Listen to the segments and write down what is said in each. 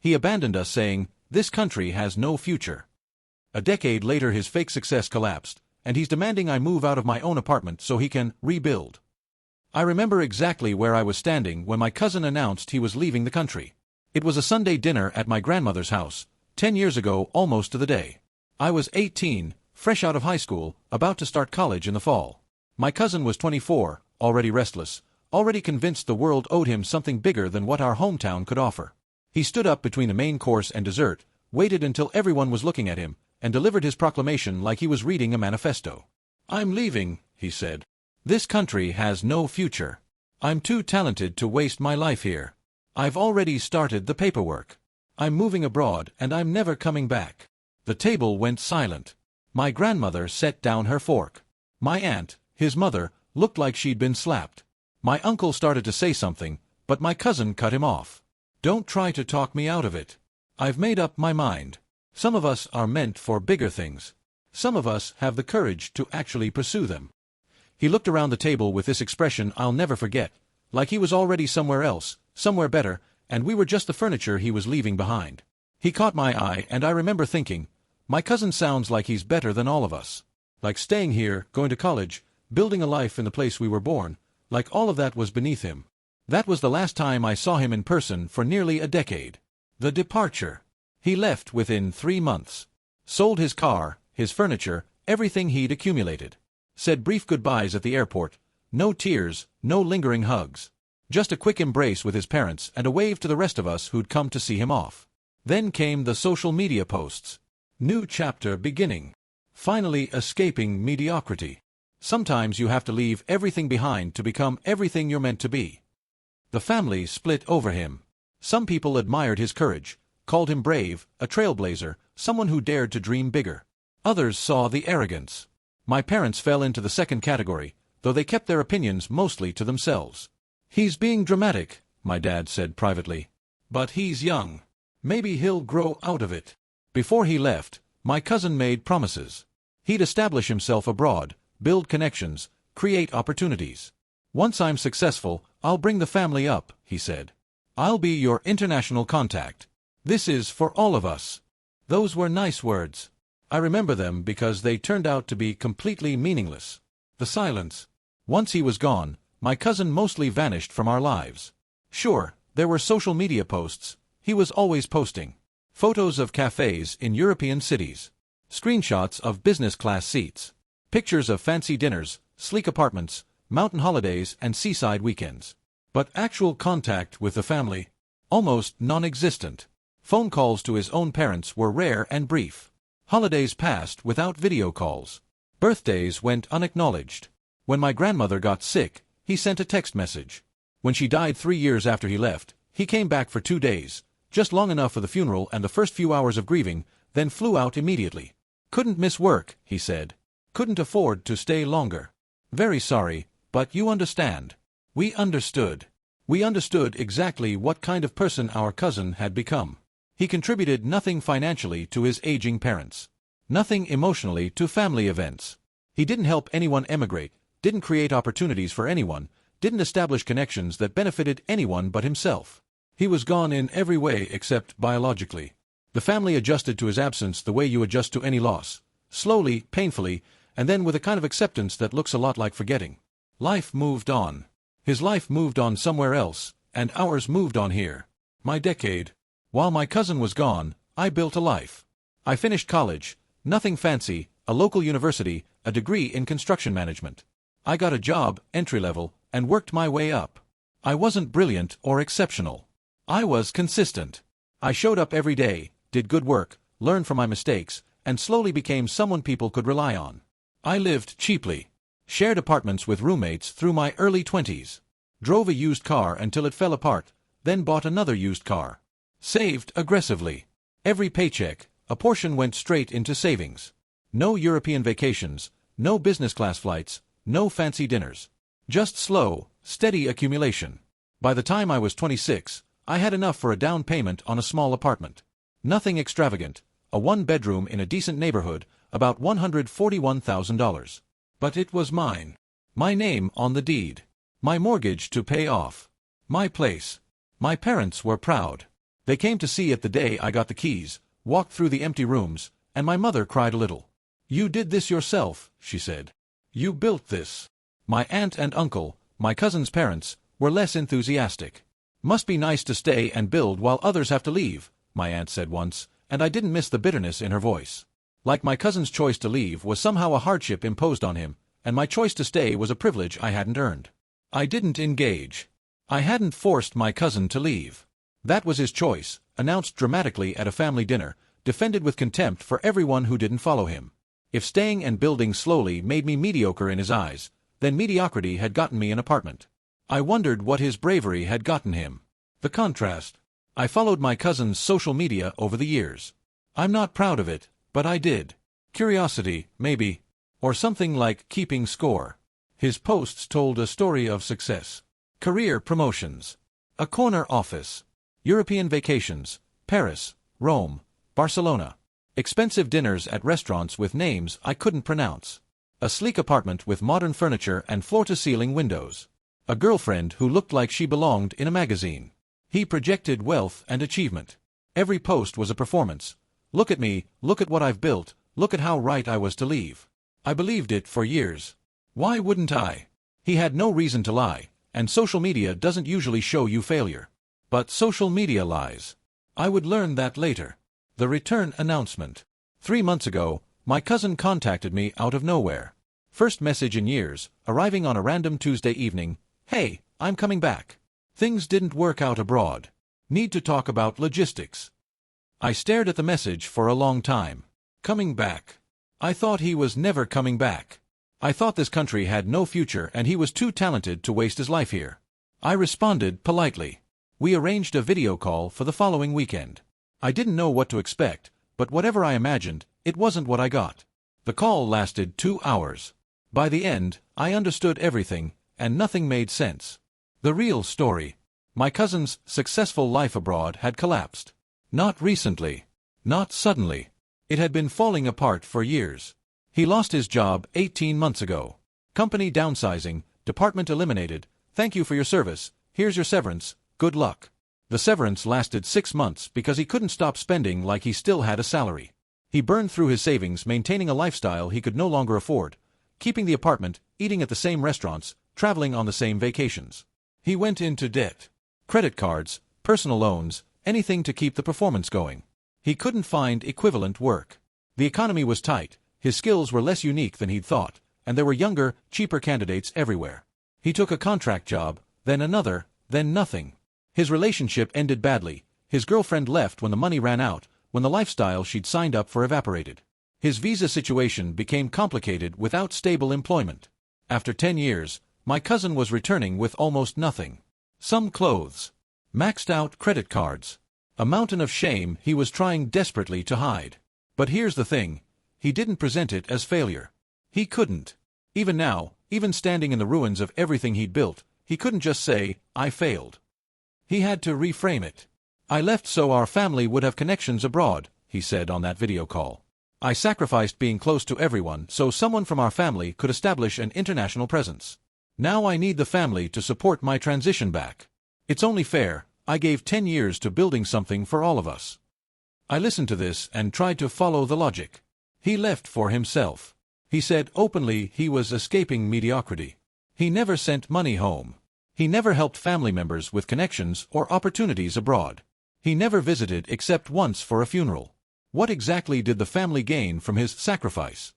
He abandoned us saying, "This country has no future." A decade later his fake success collapsed, and he's demanding I move out of my own apartment so he can rebuild. I remember exactly where I was standing when my cousin announced he was leaving the country. It was a Sunday dinner at my grandmother's house, 10 years ago almost to the day. I was 18, fresh out of high school, about to start college in the fall. My cousin was 24, already restless, already convinced the world owed him something bigger than what our hometown could offer. He stood up between the main course and dessert, waited until everyone was looking at him, and delivered his proclamation like he was reading a manifesto. "I'm leaving," he said. "This country has no future. I'm too talented to waste my life here. I've already started the paperwork. I'm moving abroad and I'm never coming back." The table went silent. My grandmother set down her fork. My aunt, his mother, looked like she'd been slapped. My uncle started to say something, but my cousin cut him off. "Don't try to talk me out of it. I've made up my mind. Some of us are meant for bigger things. Some of us have the courage to actually pursue them." He looked around the table with this expression I'll never forget, like he was already somewhere else, somewhere better, and we were just the furniture he was leaving behind. He caught my eye, and I remember thinking, my cousin sounds like he's better than all of us. Like staying here, going to college, building a life in the place we were born, like all of that was beneath him. That was the last time I saw him in person for nearly a decade. The departure. He left within 3 months. Sold his car, his furniture, everything he'd accumulated. Said brief goodbyes at the airport. No tears, no lingering hugs. Just a quick embrace with his parents and a wave to the rest of us who'd come to see him off. Then came the social media posts. New chapter beginning. Finally escaping mediocrity. Sometimes you have to leave everything behind to become everything you're meant to be. The family split over him. Some people admired his courage, called him brave, a trailblazer, someone who dared to dream bigger. Others saw the arrogance. My parents fell into the second category, though they kept their opinions mostly to themselves. "He's being dramatic," my dad said privately. "But he's young. Maybe he'll grow out of it." Before he left, my cousin made promises. He'd establish himself abroad, build connections, create opportunities. "Once I'm successful, I'll bring the family up," he said. "I'll be your international contact. This is for all of us." Those were nice words. I remember them because they turned out to be completely meaningless. The silence. Once he was gone, my cousin mostly vanished from our lives. Sure, there were social media posts. He was always posting. Photos of cafes in European cities. Screenshots of business-class seats. Pictures of fancy dinners, sleek apartments, mountain holidays and seaside weekends. But actual contact with the family? Almost non-existent. Phone calls to his own parents were rare and brief. Holidays passed without video calls. Birthdays went unacknowledged. When my grandmother got sick, he sent a text message. When she died 3 years after he left, he came back for 2 days, just long enough for the funeral and the first few hours of grieving, then flew out immediately. "Couldn't miss work," he said. "Couldn't afford to stay longer. Very sorry, but you understand." We understood. We understood exactly what kind of person our cousin had become. He contributed nothing financially to his aging parents. Nothing emotionally to family events. He didn't help anyone emigrate, didn't create opportunities for anyone, didn't establish connections that benefited anyone but himself. He was gone in every way except biologically. The family adjusted to his absence the way you adjust to any loss. Slowly, painfully, and then with a kind of acceptance that looks a lot like forgetting. Life moved on. His life moved on somewhere else, and ours moved on here. My decade. While my cousin was gone, I built a life. I finished college, nothing fancy, a local university, a degree in construction management. I got a job, entry-level, and worked my way up. I wasn't brilliant or exceptional. I was consistent. I showed up every day, did good work, learned from my mistakes, and slowly became someone people could rely on. I lived cheaply. Shared apartments with roommates through my early 20s. Drove a used car until it fell apart, then bought another used car. Saved aggressively. Every paycheck, a portion went straight into savings. No European vacations, no business-class flights, no fancy dinners. Just slow, steady accumulation. By the time I was 26, I had enough for a down payment on a small apartment. Nothing extravagant, a one-bedroom in a decent neighborhood, about $141,000. But it was mine. My name on the deed. My mortgage to pay off. My place. My parents were proud. They came to see it the day I got the keys, walked through the empty rooms, and my mother cried a little. "You did this yourself," she said. "You built this." My aunt and uncle, my cousin's parents, were less enthusiastic. "Must be nice to stay and build while others have to leave," my aunt said once, and I didn't miss the bitterness in her voice. Like my cousin's choice to leave was somehow a hardship imposed on him, and my choice to stay was a privilege I hadn't earned. I didn't engage. I hadn't forced my cousin to leave. That was his choice, announced dramatically at a family dinner, defended with contempt for everyone who didn't follow him. If staying and building slowly made me mediocre in his eyes, then mediocrity had gotten me an apartment. I wondered what his bravery had gotten him. The contrast. I followed my cousin's social media over the years. I'm not proud of it, but I did. Curiosity, maybe. Or something like keeping score. His posts told a story of success. Career promotions. A corner office. European vacations. Paris, Rome, Barcelona. Expensive dinners at restaurants with names I couldn't pronounce. A sleek apartment with modern furniture and floor-to-ceiling windows. A girlfriend who looked like she belonged in a magazine. He projected wealth and achievement. Every post was a performance. Look at me, look at what I've built, look at how right I was to leave. I believed it for years. Why wouldn't I? He had no reason to lie, and social media doesn't usually show you failure. But social media lies. I would learn that later. The return announcement. 3 months ago, my cousin contacted me out of nowhere. First message in years, arriving on a random Tuesday evening. "Hey, I'm coming back. Things didn't work out abroad. Need to talk about logistics." I stared at the message for a long time. Coming back. I thought he was never coming back. I thought this country had no future and he was too talented to waste his life here. I responded politely. We arranged a video call for the following weekend. I didn't know what to expect, but whatever I imagined, it wasn't what I got. The call lasted 2 hours. By the end, I understood everything, and nothing made sense. The real story. My cousin's successful life abroad had collapsed. Not recently. Not suddenly. It had been falling apart for years. He lost his job 18 months ago. Company downsizing, department eliminated, "Thank you for your service, here's your severance, good luck." The severance lasted 6 months because he couldn't stop spending like he still had a salary. He burned through his savings maintaining a lifestyle he could no longer afford, keeping the apartment, eating at the same restaurants, traveling on the same vacations. He went into debt. Credit cards, personal loans, anything to keep the performance going. He couldn't find equivalent work. The economy was tight, his skills were less unique than he'd thought, and there were younger, cheaper candidates everywhere. He took a contract job, then another, then nothing. His relationship ended badly. His girlfriend left when the money ran out, when the lifestyle she'd signed up for evaporated. His visa situation became complicated without stable employment. After 10 years, my cousin was returning with almost nothing. Some clothes. Maxed out credit cards. A mountain of shame he was trying desperately to hide. But here's the thing. He didn't present it as failure. He couldn't. Even now, even standing in the ruins of everything he'd built, he couldn't just say, "I failed." He had to reframe it. "I left so our family would have connections abroad," he said on that video call. "I sacrificed being close to everyone so someone from our family could establish an international presence. Now I need the family to support my transition back. It's only fair, I gave 10 years to building something for all of us." I listened to this and tried to follow the logic. He left for himself. He said openly he was escaping mediocrity. He never sent money home. He never helped family members with connections or opportunities abroad. He never visited except once for a funeral. What exactly did the family gain from his sacrifice?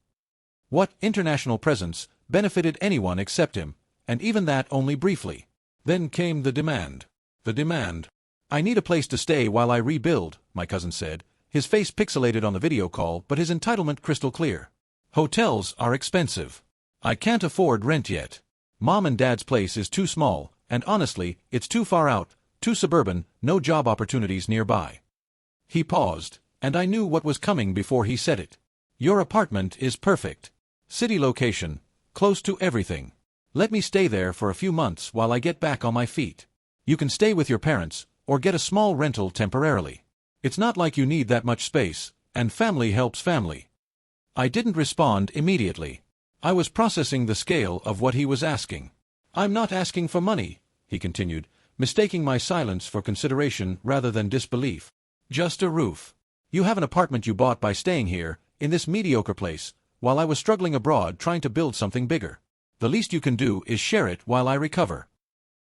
What international presence benefited anyone except him, and even that only briefly? Then came the demand. The demand. "I need a place to stay while I rebuild," my cousin said, his face pixelated on the video call but his entitlement crystal clear. "Hotels are expensive. I can't afford rent yet. Mom and Dad's place is too small, and honestly, it's too far out, too suburban, no job opportunities nearby." He paused, and I knew what was coming before he said it. "Your apartment is perfect. City location, close to everything. Let me stay there for a few months while I get back on my feet. You can stay with your parents, or get a small rental temporarily. It's not like you need that much space, and family helps family." I didn't respond immediately. I was processing the scale of what he was asking. "I'm not asking for money," he continued, mistaking my silence for consideration rather than disbelief. Just a roof. You have an apartment you bought by staying here, in this mediocre place, while I was struggling abroad trying to build something bigger. The least you can do is share it while I recover.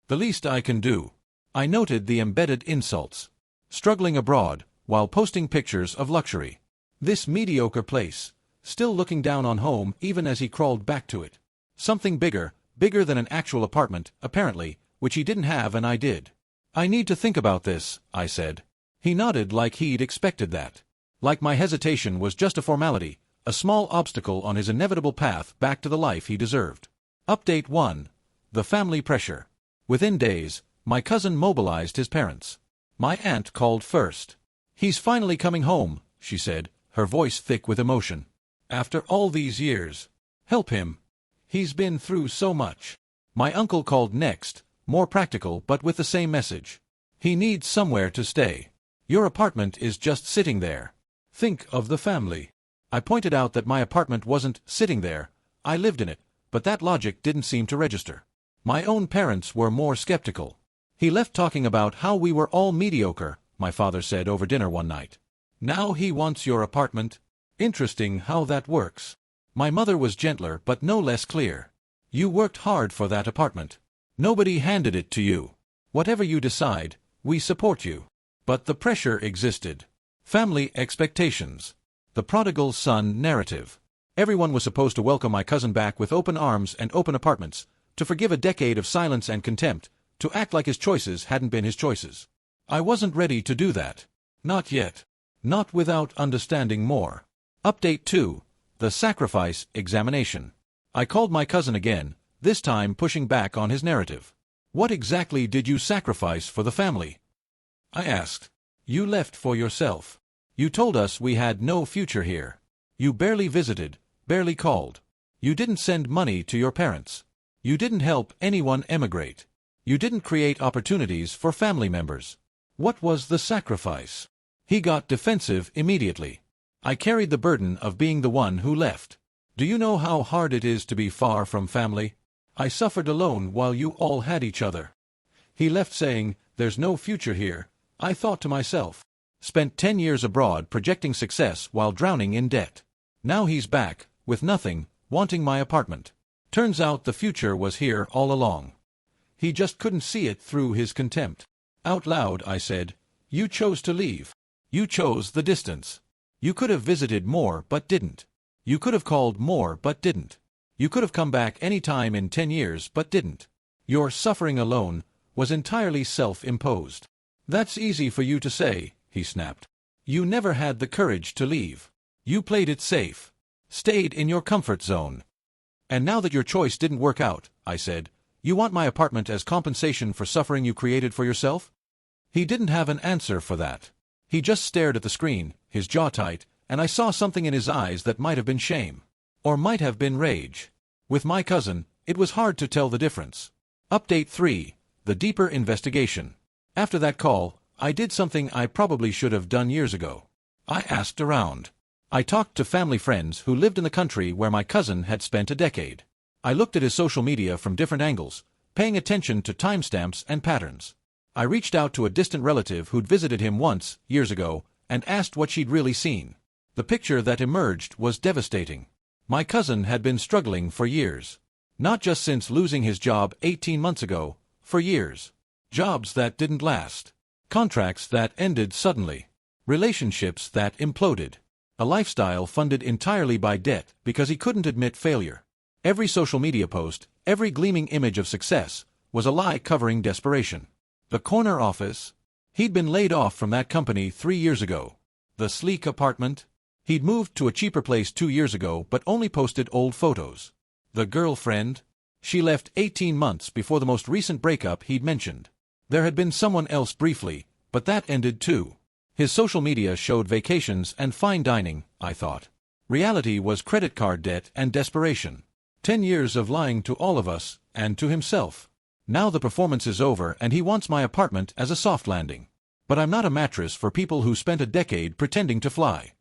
The least I can do. I noted the embedded insults. Struggling abroad, while posting pictures of luxury. This mediocre place. Still looking down on home even as he crawled back to it. Something bigger than an actual apartment, apparently, which he didn't have and I did. I need to think about this, I said. He nodded like he'd expected that. Like my hesitation was just a formality, a small obstacle on his inevitable path back to the life he deserved. Update 1. The family pressure. Within days, my cousin mobilized his parents. My aunt called first. He's finally coming home, she said, her voice thick with emotion. After all these years. Help him. He's been through so much. My uncle called next, more practical but with the same message. He needs somewhere to stay. Your apartment is just sitting there. Think of the family. I pointed out that my apartment wasn't sitting there, I lived in it, but that logic didn't seem to register. My own parents were more skeptical. He left talking about how we were all mediocre, my father said over dinner one night. Now he wants your apartment? Interesting how that works. My mother was gentler but no less clear. You worked hard for that apartment. Nobody handed it to you. Whatever you decide, we support you. But the pressure existed. Family expectations. The prodigal son narrative. Everyone was supposed to welcome my cousin back with open arms and open apartments, to forgive a decade of silence and contempt, to act like his choices hadn't been his choices. I wasn't ready to do that. Not yet. Not without understanding more. Update 2. The sacrifice examination. I called my cousin again, this time pushing back on his narrative. What exactly did you sacrifice for the family? I asked. You left for yourself. You told us we had no future here. You barely visited, barely called. You didn't send money to your parents. You didn't help anyone emigrate. You didn't create opportunities for family members. What was the sacrifice? He got defensive immediately. I carried the burden of being the one who left. Do you know how hard it is to be far from family? I suffered alone while you all had each other. He left saying, there's no future here. I thought to myself. Spent 10 years abroad projecting success while drowning in debt. Now he's back, with nothing, wanting my apartment. Turns out the future was here all along. He just couldn't see it through his contempt. Out loud I said, you chose to leave. You chose the distance. You could have visited more but didn't. You could have called more but didn't. You could have come back any time in 10 years but didn't. Your suffering alone was entirely self-imposed. That's easy for you to say, he snapped. You never had the courage to leave. You played it safe. Stayed in your comfort zone. And now that your choice didn't work out, I said, you want my apartment as compensation for suffering you created for yourself? He didn't have an answer for that. He just stared at the screen, his jaw tight, and I saw something in his eyes that might have been shame. Or might have been rage. With my cousin, it was hard to tell the difference. Update 3. The deeper investigation. After that call, I did something I probably should have done years ago. I asked around. I talked to family friends who lived in the country where my cousin had spent a decade. I looked at his social media from different angles, paying attention to timestamps and patterns. I reached out to a distant relative who'd visited him once, years ago, and asked what she'd really seen. The picture that emerged was devastating. My cousin had been struggling for years. Not just since losing his job 18 months ago, for years. Jobs that didn't last. Contracts that ended suddenly. Relationships that imploded. A lifestyle funded entirely by debt because he couldn't admit failure. Every social media post, every gleaming image of success, was a lie covering desperation. The corner office. He'd been laid off from that company 3 years ago. The sleek apartment. He'd moved to a cheaper place 2 years ago but only posted old photos. The girlfriend. She left 18 months before the most recent breakup he'd mentioned. There had been someone else briefly, but that ended too. His social media showed vacations and fine dining, I thought. Reality was credit card debt and desperation. 10 years of lying to all of us, and to himself. Now the performance is over and he wants my apartment as a soft landing. But I'm not a mattress for people who spent a decade pretending to fly.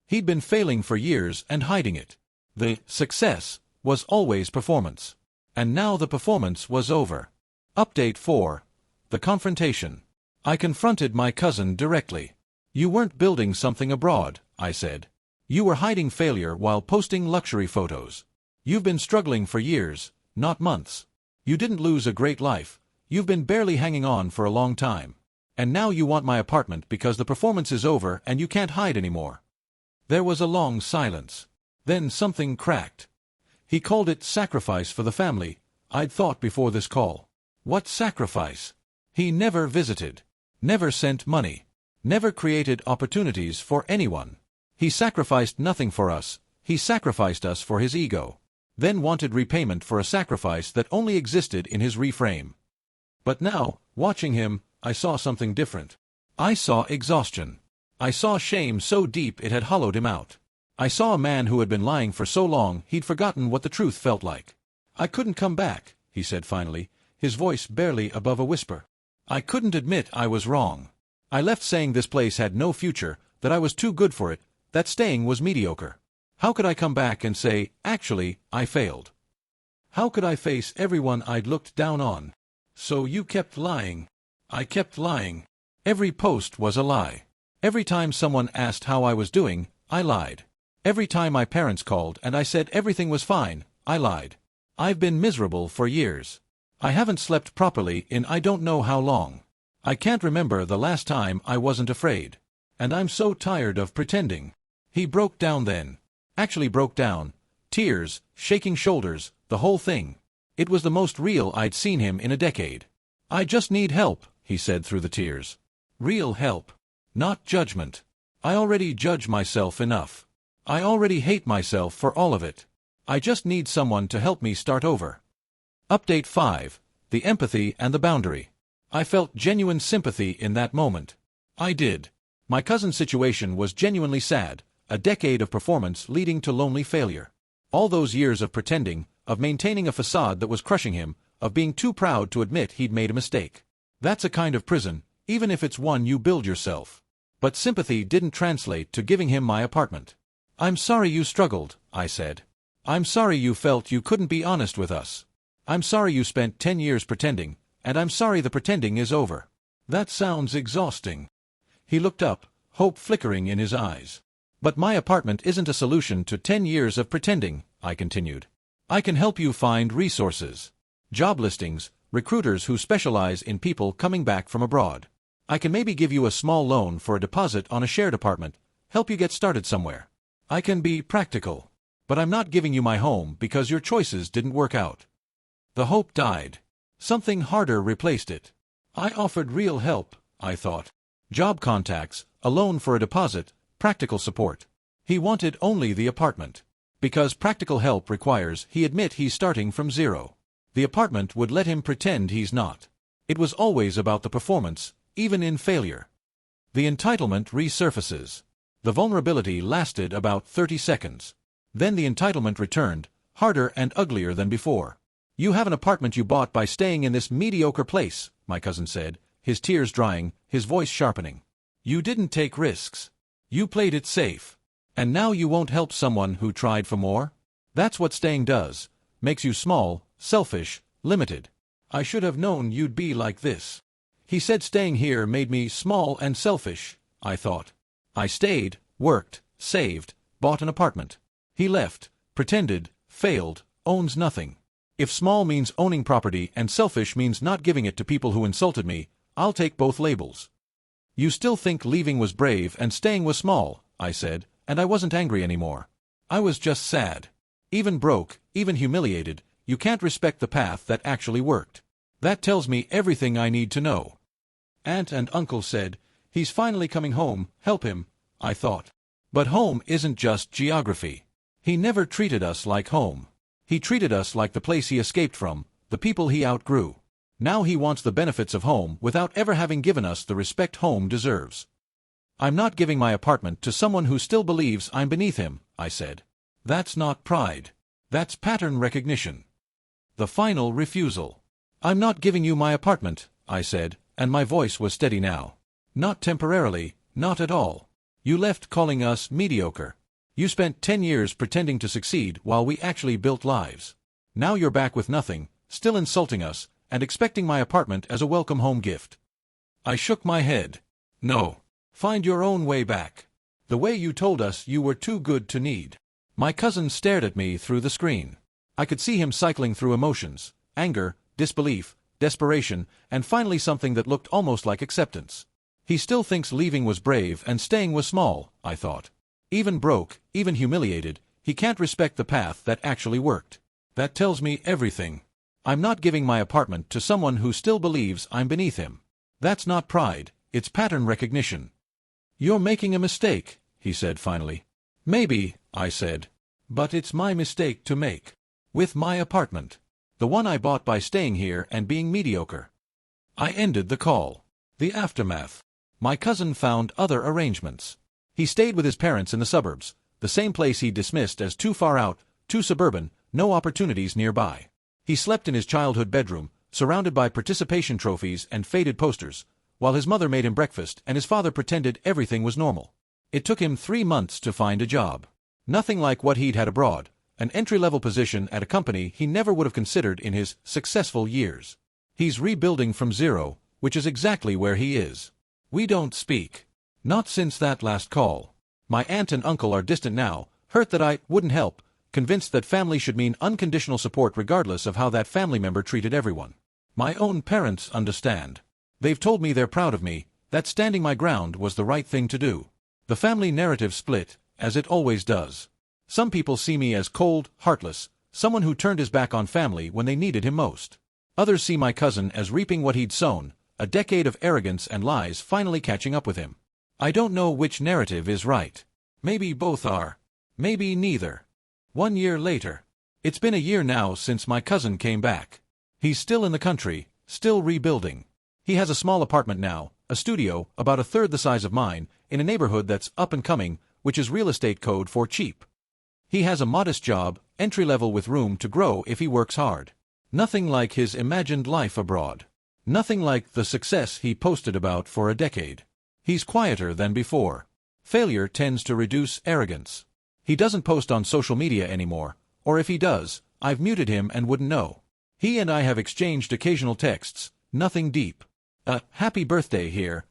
He'd been failing for years and hiding it. The success was always performance. And now the performance was over. Update 4. the confrontation. I confronted my cousin directly. You weren't building something abroad, I said. You were hiding failure while posting luxury photos. You've been struggling for years, not months. You didn't lose a great life. You've been barely hanging on for a long time. And now you want my apartment because the performance is over and you can't hide anymore. There was a long silence. Then something cracked. He called it sacrifice for the family. I'd thought before this call. What sacrifice? He never visited. Never sent money. Never created opportunities for anyone. He sacrificed nothing for us. He sacrificed us for his ego. Then wanted repayment for a sacrifice that only existed in his reframe. But now, watching him, I saw something different. I saw exhaustion. I saw shame so deep it had hollowed him out. I saw a man who had been lying for so long he'd forgotten what the truth felt like. I couldn't come back, he said finally, his voice barely above a whisper. I couldn't admit I was wrong. I left saying this place had no future, that I was too good for it, that staying was mediocre. How could I come back and say, actually, I failed? How could I face everyone I'd looked down on? So you kept lying. I kept lying. Every post was a lie. Every time someone asked how I was doing, I lied. Every time my parents called and I said everything was fine, I lied. I've been miserable for years. I haven't slept properly in I don't know how long. I can't remember the last time I wasn't afraid. And I'm so tired of pretending. He broke down then. Actually broke down. Tears, shaking shoulders, the whole thing. It was the most real I'd seen him in a decade. I just need help, he said through the tears. Real help. Not judgment. I already judge myself enough. I already hate myself for all of it. I just need someone to help me start over. Update 5. The empathy and the boundary. I felt genuine sympathy in that moment. I did. My cousin's situation was genuinely sad, a decade of performance leading to lonely failure. All those years of pretending, of maintaining a facade that was crushing him, of being too proud to admit he'd made a mistake. That's a kind of prison, even if it's one you build yourself. But sympathy didn't translate to giving him my apartment. I'm sorry you struggled, I said. I'm sorry you felt you couldn't be honest with us. I'm sorry you spent 10 years pretending, and I'm sorry the pretending is over. That sounds exhausting. He looked up, hope flickering in his eyes. But my apartment isn't a solution to 10 years of pretending, I continued. I can help you find resources. Job listings, recruiters who specialize in people coming back from abroad. I can maybe give you a small loan for a deposit on a shared apartment, help you get started somewhere. I can be practical. But I'm not giving you my home because your choices didn't work out. The hope died. Something harder replaced it. I offered real help, I thought. Job contacts, a loan for a deposit, practical support. He wanted only the apartment. Because practical help requires he admit he's starting from zero. The apartment would let him pretend he's not. It was always about the performance, even in failure. The entitlement resurfaces. The vulnerability lasted about 30 seconds. Then the entitlement returned, harder and uglier than before. You have an apartment you bought by staying in this mediocre place, my cousin said, his tears drying, his voice sharpening. You didn't take risks. You played it safe. And now you won't help someone who tried for more? That's what staying does. Makes you small, selfish, limited. I should have known you'd be like this. He said staying here made me small and selfish, I thought. I stayed, worked, saved, bought an apartment. He left, pretended, failed, owns nothing. If small means owning property and selfish means not giving it to people who insulted me, I'll take both labels. You still think leaving was brave and staying was small, I said, and I wasn't angry anymore. I was just sad. Even broke, even humiliated, you can't respect the path that actually worked. That tells me everything I need to know. Aunt and uncle said, he's finally coming home, help him, I thought. But home isn't just geography. He never treated us like home. He treated us like the place he escaped from, the people he outgrew. Now he wants the benefits of home without ever having given us the respect home deserves. I'm not giving my apartment to someone who still believes I'm beneath him, I said. That's not pride. That's pattern recognition. The final refusal. I'm not giving you my apartment, I said, and my voice was steady now. Not temporarily, not at all. You left calling us mediocre. You spent 10 years pretending to succeed while we actually built lives. Now you're back with nothing, still insulting us, and expecting my apartment as a welcome home gift. I shook my head. No. Find your own way back. The way you told us you were too good to need. My cousin stared at me through the screen. I could see him cycling through emotions: anger, disbelief, desperation, and finally something that looked almost like acceptance. He still thinks leaving was brave and staying was small, I thought. Even broke, even humiliated, he can't respect the path that actually worked. That tells me everything. I'm not giving my apartment to someone who still believes I'm beneath him. That's not pride, it's pattern recognition. You're making a mistake, he said finally. Maybe, I said. But it's my mistake to make. With my apartment. The one I bought by staying here and being mediocre. I ended the call. The aftermath. My cousin found other arrangements. He stayed with his parents in the suburbs, the same place he dismissed as too far out, too suburban, no opportunities nearby. He slept in his childhood bedroom, surrounded by participation trophies and faded posters, while his mother made him breakfast and his father pretended everything was normal. It took him 3 months to find a job. Nothing like what he'd had abroad, an entry-level position at a company he never would have considered in his successful years. He's rebuilding from zero, which is exactly where he is. We don't speak. Not since that last call. My aunt and uncle are distant now, hurt that I wouldn't help, convinced that family should mean unconditional support regardless of how that family member treated everyone. My own parents understand. They've told me they're proud of me, that standing my ground was the right thing to do. The family narrative split, as it always does. Some people see me as cold, heartless, someone who turned his back on family when they needed him most. Others see my cousin as reaping what he'd sown, a decade of arrogance and lies finally catching up with him. I don't know which narrative is right. Maybe both are. Maybe neither. 1 year later. It's been a year now since my cousin came back. He's still in the country, still rebuilding. He has a small apartment now, a studio, about a third the size of mine, in a neighborhood that's up and coming, which is real estate code for cheap. He has a modest job, entry-level with room to grow if he works hard. Nothing like his imagined life abroad. Nothing like the success he posted about for a decade. He's quieter than before. Failure tends to reduce arrogance. He doesn't post on social media anymore, or if he does, I've muted him and wouldn't know. He and I have exchanged occasional texts, nothing deep. Happy birthday here,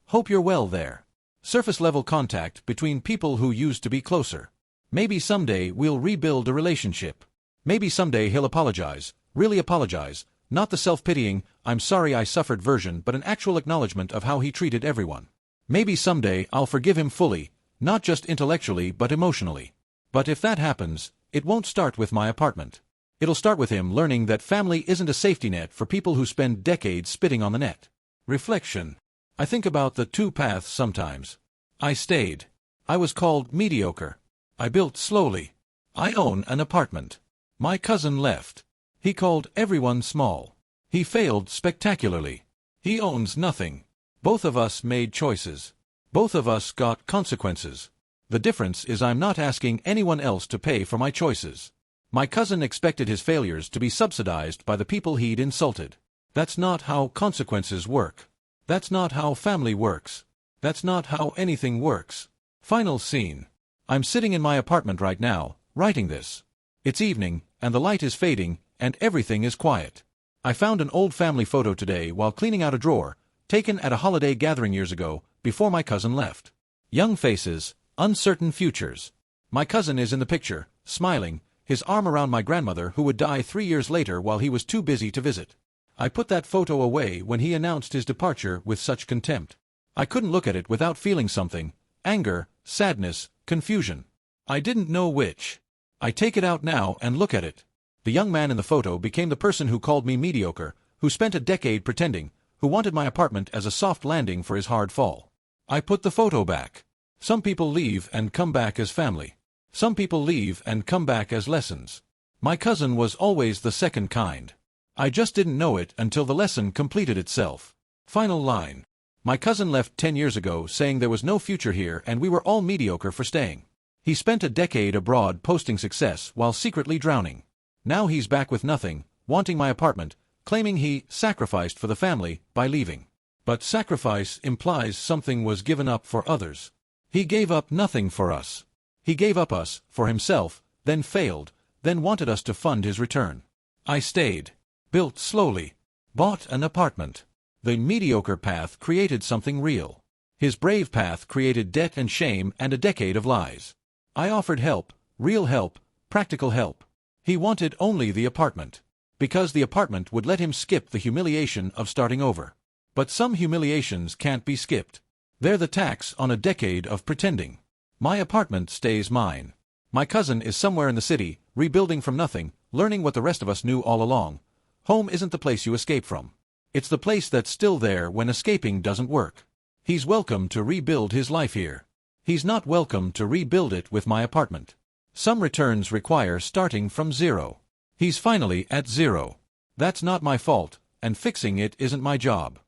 hope you're well there. Surface-level contact between people who used to be closer. Maybe someday we'll rebuild a relationship. Maybe someday he'll apologize, really apologize, not the self-pitying, I'm sorry I suffered version but an actual acknowledgement of how he treated everyone. Maybe someday I'll forgive him fully, not just intellectually but emotionally. But if that happens, it won't start with my apartment. It'll start with him learning that family isn't a safety net for people who spend decades spitting on the net. Reflection. I think about the two paths sometimes. I stayed. I was called mediocre. I built slowly. I own an apartment. My cousin left. He called everyone small. He failed spectacularly. He owns nothing. Both of us made choices. Both of us got consequences. The difference is I'm not asking anyone else to pay for my choices. My cousin expected his failures to be subsidized by the people he'd insulted. That's not how consequences work. That's not how family works. That's not how anything works. Final scene. I'm sitting in my apartment right now, writing this. It's evening, and the light is fading, and everything is quiet. I found an old family photo today while cleaning out a drawer, taken at a holiday gathering years ago, before my cousin left. Young faces, uncertain futures. My cousin is in the picture, smiling, his arm around my grandmother who would die 3 years later while he was too busy to visit. I put that photo away when he announced his departure with such contempt. I couldn't look at it without feeling something: anger, sadness, confusion. I didn't know which. I take it out now and look at it. The young man in the photo became the person who called me mediocre, who spent a decade pretending, who wanted my apartment as a soft landing for his hard fall. I put the photo back. Some people leave and come back as family. Some people leave and come back as lessons. My cousin was always the second kind. I just didn't know it until the lesson completed itself. Final line. My cousin left 10 years ago saying there was no future here and we were all mediocre for staying. He spent a decade abroad posting success while secretly drowning. Now he's back with nothing, wanting my apartment, claiming he sacrificed for the family by leaving. But sacrifice implies something was given up for others. He gave up nothing for us. He gave up us for himself, then failed, then wanted us to fund his return. I stayed. Built slowly. Bought an apartment. The mediocre path created something real. His brave path created debt and shame and a decade of lies. I offered help, real help, practical help. He wanted only the apartment. Because the apartment would let him skip the humiliation of starting over. But some humiliations can't be skipped. They're the tax on a decade of pretending. My apartment stays mine. My cousin is somewhere in the city, rebuilding from nothing, learning what the rest of us knew all along. Home isn't the place you escape from. It's the place that's still there when escaping doesn't work. He's welcome to rebuild his life here. He's not welcome to rebuild it with my apartment. Some returns require starting from zero. He's finally at zero. That's not my fault, and fixing it isn't my job.